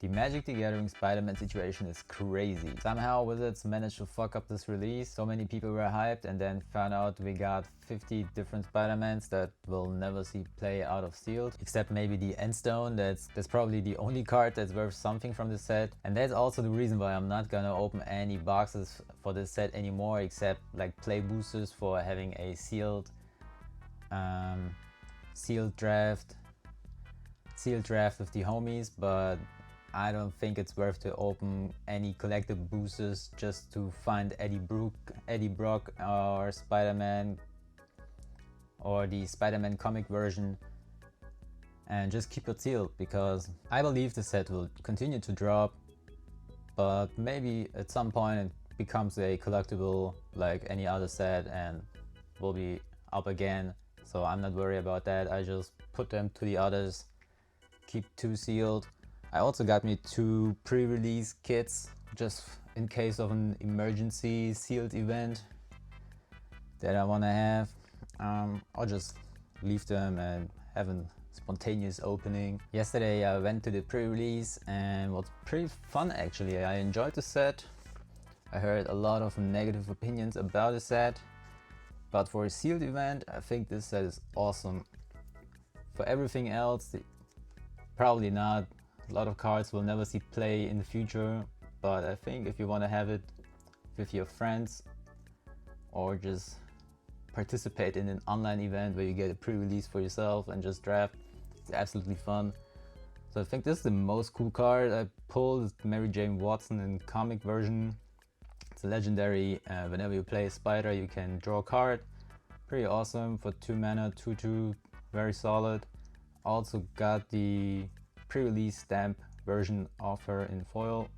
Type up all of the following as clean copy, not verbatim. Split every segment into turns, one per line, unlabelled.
The Magic the Gathering Spider-Man situation is crazy. Somehow Wizards managed to fuck up this release. So many people were hyped and then found out we got 50 different Spider-Mans that will never see play out of sealed. Except maybe the Endstone, that's probably the only card that's worth something from the set. And that's also the reason why I'm not gonna open any boxes for this set anymore, except like play boosters for having a sealed draft with the homies, but I don't think it's worth to open any collective boosters just to find Eddie Brock or Spider-Man or the Spider-Man comic version, and just keep it sealed, because I believe the set will continue to drop, but maybe at some point it becomes a collectible like any other set and will be up again. So I'm not worried about that. I just put them to the others, keep 2 sealed. I also got me 2 pre-release kits just in case of an emergency sealed event that I want to have. I'll just leave them and have a spontaneous opening. Yesterday I went to the pre-release and it was pretty fun actually. I enjoyed the set. I heard a lot of negative opinions about the set, but for a sealed event I think this set is awesome. For everything else, probably not. A lot of cards will never see play in the future, but I think if you want to have it with your friends or just participate in an online event where you get a pre-release for yourself and just draft, it's absolutely fun. So I think this is the most cool card I pulled, Mary Jane Watson in comic version. It's a legendary. Whenever you play a spider you can draw a card. Pretty awesome for 2 mana, 2/2, very solid. Also got the pre-release stamp version of her in foil.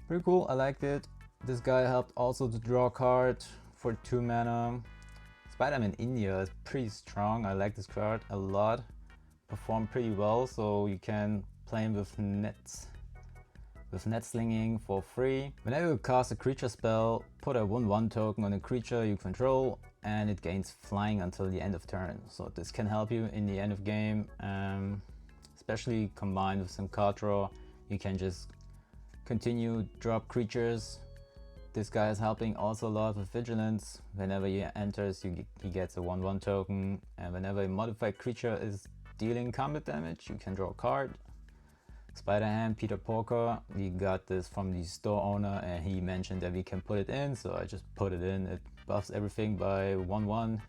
Pretty cool, I liked it. This guy helped also to draw a card for 2 mana. Spider-Man India is pretty strong. I like this card a lot. Performed pretty well, so you can play him with net slinging for free. Whenever you cast a creature spell, put a 1/1 token on a creature you control and it gains flying until the end of turn. So this can help you in the end of game, especially combined with some card draw. You can just continue drop creatures. This guy is helping also a lot with vigilance. Whenever he enters, he gets a 1/1 token, and whenever a modified creature is dealing combat damage, you can draw a card. Spider-Ham, Peter Porker, we got this from the store owner and he mentioned that we can put it in, so I just put it in. It buffs everything by 1/1.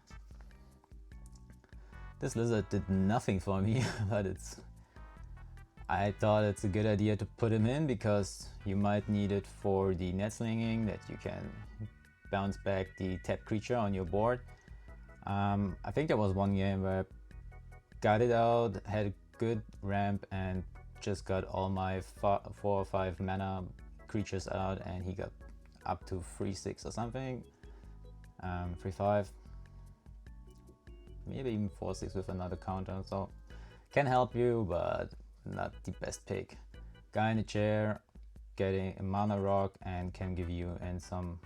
This lizard did nothing for me, but I thought it's a good idea to put him in because you might need it for the net slinging, that you can bounce back the tapped creature on your board. I think there was one game where I got it out, had a good ramp and just got all my 4 or 5 mana creatures out, and he got up to 3/6 or something, 3/5, maybe even 4/6 with another counter. So can help you, but not the best pick. Guy in a chair, getting a mana rock and can give you in some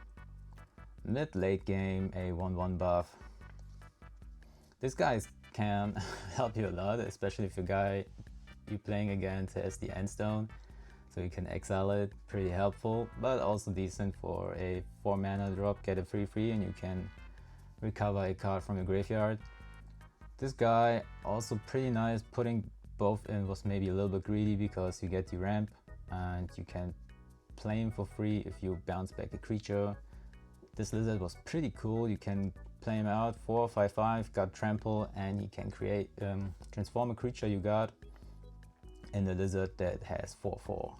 mid-late game a 1/1 buff. This guy can help you a lot, especially if a guy you're playing against has the Endstone, so you can exile it. Pretty helpful, but also decent for a 4 mana drop, get a 3/3 and you can recover a card from your graveyard. This guy also pretty nice. Putting both in was maybe a little bit greedy because you get the ramp and you can play him for free if you bounce back a creature. This lizard was pretty cool. You can play him out 4 5/5, got trample, and he can create transform a creature you got in the lizard that has 4/4.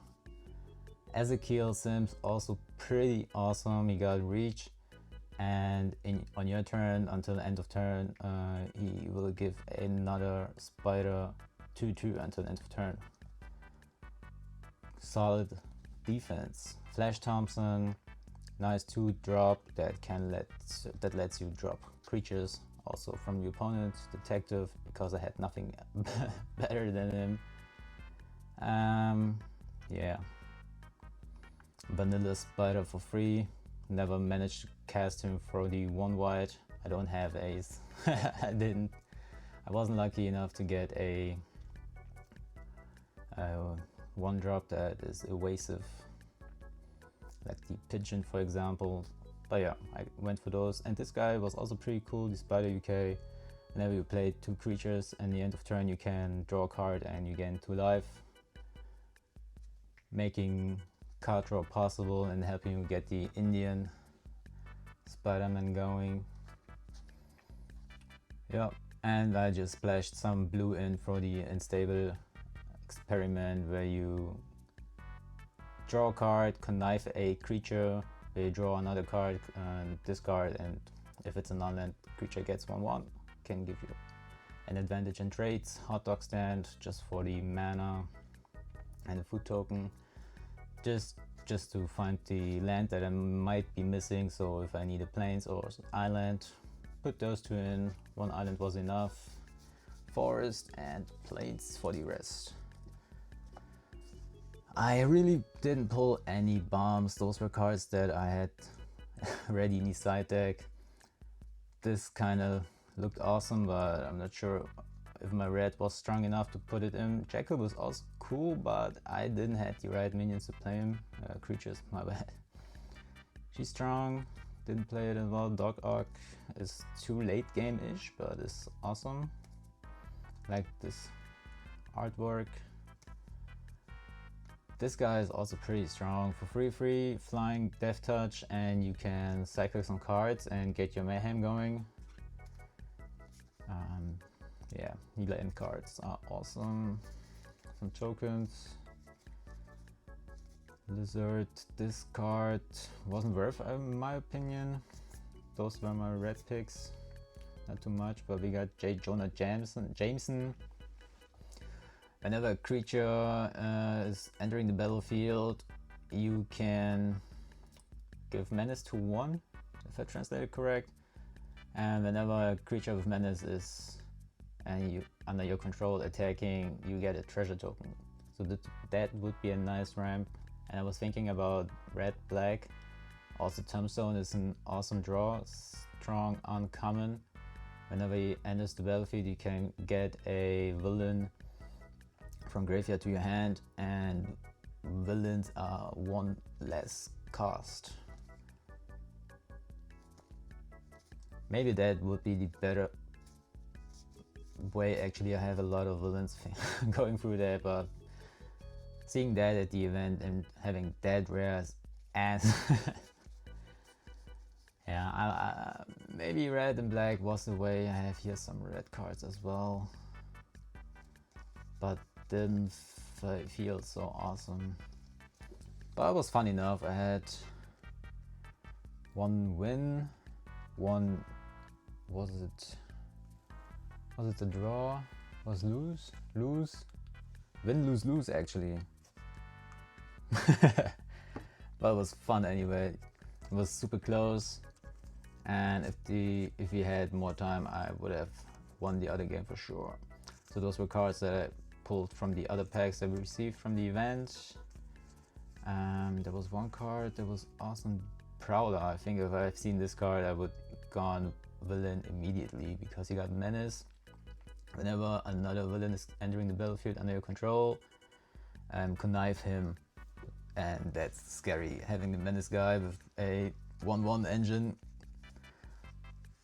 Ezekiel Sims also pretty awesome. He got reach, and on your turn until the end of turn he will give another spider 2/2 until the end of turn. Solid defense. Flash Thompson, nice 2-drop that lets you drop creatures also from your opponent. Detective, because I had nothing better than him. Yeah, vanilla spider for free. Never managed to cast him for the 1 white. I don't have ace. I wasn't lucky enough to get a One drop that is evasive, like the pigeon for example. But yeah, I went for those. And this guy was also pretty cool, the Spider UK. Whenever you play 2 creatures, in the end of turn you can draw a card and you gain 2 life, making card draw possible and helping you get the Indian Spiderman going. Yeah, and I just splashed some blue in for the unstable experiment where you draw a card, connive a creature, where you draw another card and discard, and if it's a non-land creature gets 1/1, can give you an advantage in trades. Hot dog stand just for the mana and the food token, just to find the land that I might be missing. So if I need a plains or island, put those 2 in. 1 island was enough. Forest and plains for the rest. I really didn't pull any bombs. Those were cards that I had ready in the side deck. This kind of looked awesome, but I'm not sure if my red was strong enough to put it in. Jackal was also cool, but I didn't have the right minions to play him. Creatures, my bad. She's strong, didn't play it as well. Dog Arc is too late game-ish, but it's awesome. Like this artwork. This guy is also pretty strong. For free, flying Death Touch, and you can cycle some cards and get your mayhem going. Yeah, healer end cards are awesome. Some tokens. Lizard, this card wasn't worth in my opinion. Those were my red picks. Not too much, but we got J. Jonah Jameson. Whenever a creature is entering the battlefield, you can give menace to 1, if I translate it correct. And whenever a creature with menace is under your control attacking, you get a treasure token. So that would be a nice ramp. And I was thinking about red, black. Also Tombstone is an awesome draw, strong, uncommon. Whenever he enters the battlefield, you can get a villain from graveyard to your hand, and villains are 1 less cost. Maybe that would be the better way. Actually, I have a lot of villains going through there, but seeing that at the event and having that rare as yeah, maybe red and black was the way. I have here some red cards as well, but didn't feel so awesome. But it was fun enough. I had 1 win, 1 was it a draw? Was lose? Win, lose actually. But it was fun anyway. It was super close, and if we had more time, I would have won the other game for sure. So those were cards that I pulled from the other packs that we received from the event. There was one card that was awesome, Prowler. I think if I've seen this card, I would gone villain immediately, because he got menace. Whenever another villain is entering the battlefield under your control, connive him, and that's scary, having the menace guy with a 1/1 engine.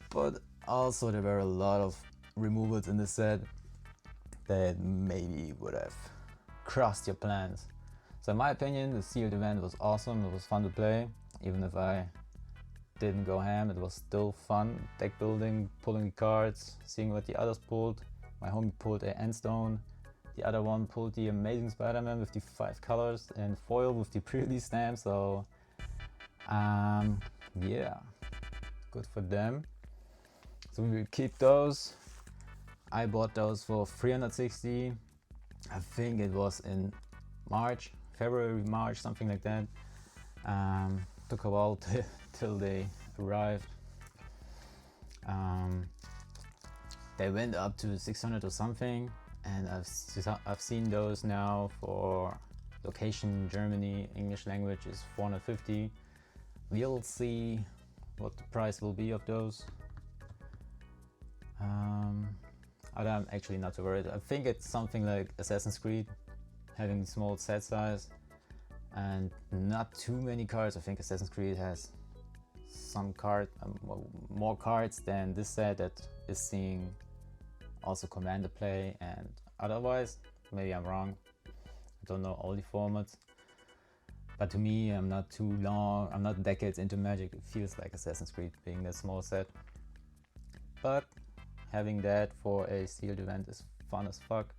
But also there were a lot of removals in the set that maybe would have crossed your plans. So in my opinion, the sealed event was awesome. It was fun to play, even if I didn't go ham. It was still fun, deck building, pulling the cards, seeing what the others pulled. My homie pulled a Endstone, the other one pulled the Amazing Spider-Man with the 5 colors and foil with the pre-release stamp. So yeah, good for them. So we will keep those. I bought those for 360. I think it was in February, March, something like that. Took a while till they arrived. They went up to 600 or something, and I've seen those now for location Germany, English language is 450. We'll see what the price will be of those. I'm actually not too worried. I think it's something like Assassin's Creed having small set size and not too many cards. I think Assassin's Creed has some more cards than this set that is seeing also Commander play, and otherwise, maybe I'm wrong, I don't know all the formats, but to me, I'm not decades into Magic. It feels like Assassin's Creed being that small set, but having that for a sealed event is fun as fuck.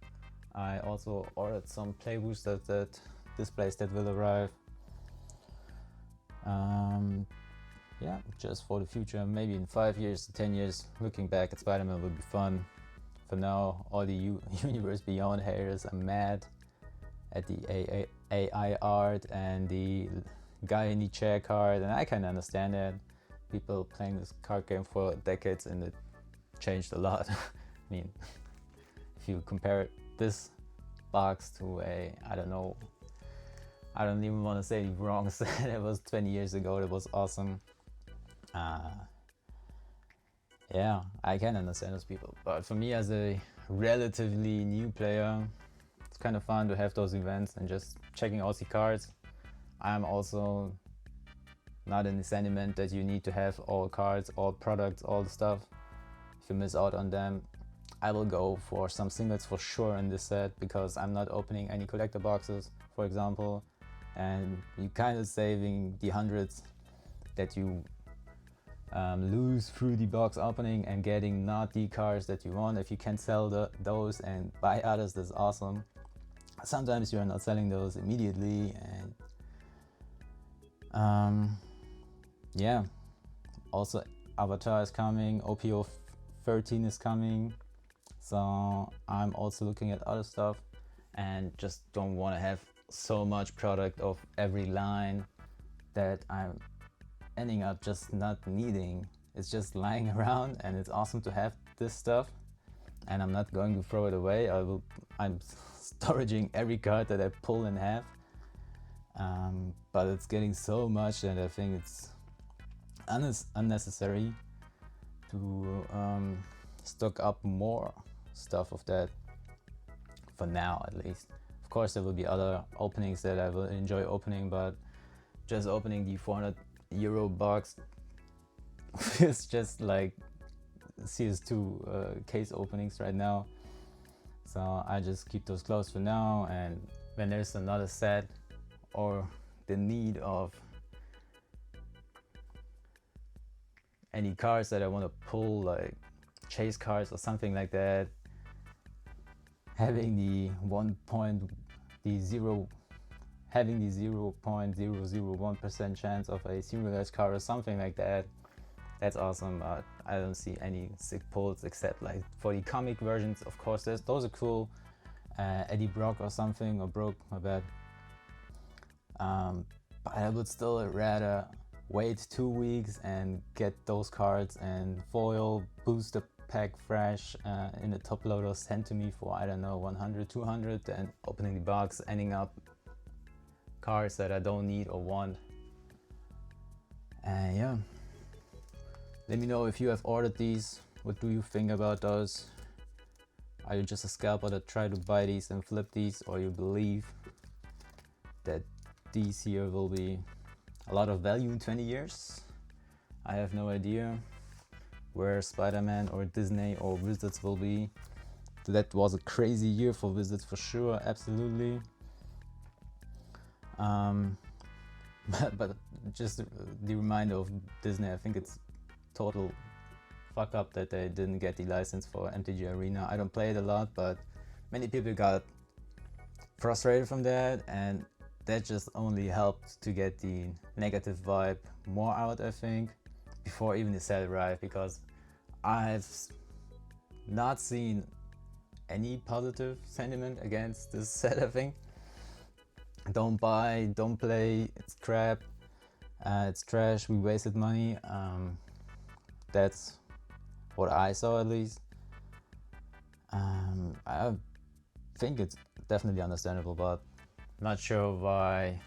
I also ordered some play boosters, that displays that will arrive. Yeah, just for the future, maybe in 5 years, 10 years, looking back at Spider-Man will be fun. For now, all the Universe Beyond haters are mad at the AI art and the guy in the chair card, and I can understand that. People playing this card game for decades and it changed a lot. I mean, if you compare this box to I don't even want to say the wrong set. It was 20 years ago. That was awesome. Yeah, I can understand those people, but for me as a relatively new player, it's kind of fun to have those events and just checking out the cards. I'm also not in the sentiment that you need to have all cards, all products, all the stuff. If you miss out on them, I will go for some singles for sure in this set, because I'm not opening any collector boxes, for example, and you're kind of saving the hundreds that you lose through the box opening and getting not the cards that you want. If you can sell those and buy others, that's awesome. Sometimes you are not selling those immediately, and yeah, also Avatar is coming, OPO 13 is coming, so I'm also looking at other stuff and just don't want to have so much product of every line that I'm ending up just not needing. It's just lying around, and it's awesome to have this stuff, and I'm not going to throw it away. I'm storaging every card that I pull and have, but it's getting so much that I think it's unnecessary to stock up more stuff of that, for now at least. Of course there will be other openings that I will enjoy opening, but just opening the 400 euro box feels just like CS2 case openings right now. So I just keep those closed for now, and when there's another set or the need of any cards that I want to pull, like chase cards or something like that, having the 0.001% chance of a serialized card or something like that, that's awesome. I don't see any sick pulls except like for the comic versions. Of course, those are cool. Eddie Brock or something, or Broke, my bad. But I would still rather wait 2 weeks and get those cards and foil booster pack fresh in a top loader sent to me for, I don't know, 100, 200, and opening the box, ending up cards that I don't need or want. And yeah, let me know if you have ordered these. What do you think about those? Are you just a scalper that try to buy these and flip these, or you believe that these here will be a lot of value in 20 years? I have no idea where Spider-Man or Disney or Wizards will be. That was a crazy year for Wizards for sure, absolutely. But just the reminder of Disney, I think it's total fuck up that they didn't get the license for MTG Arena. I don't play it a lot, but many people got frustrated from that, and that just only helped to get the negative vibe more out, I think, before even the set arrived, because I've not seen any positive sentiment against this set, I think. Don't buy, don't play, it's crap, it's trash, we wasted money. That's what I saw, at least. I think it's definitely understandable, but not sure why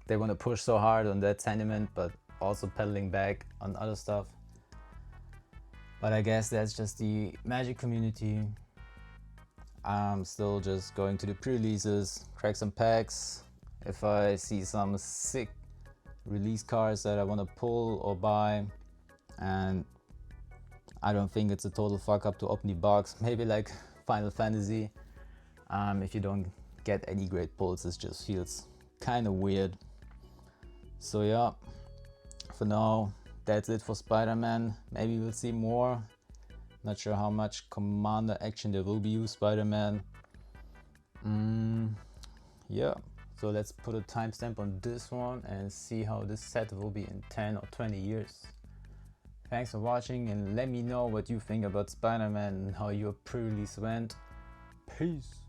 they want to push so hard on that sentiment, but also pedaling back on other stuff. But I guess that's just the Magic community. I'm still just going to the pre-releases, crack some packs. If I see some sick release cards that I want to pull or buy, and I don't think it's a total fuck up to open the box, maybe like Final Fantasy. If you don't get any great pulls, it just feels kind of weird. So yeah, for now that's it for Spider-Man. Maybe we'll see more. Not sure how much commander action there will be with Spider-Man. Yeah, so let's put a timestamp on this one and see how this set will be in 10 or 20 years. Thanks for watching, and let me know what you think about Spider-Man and how your pre-release went. Peace!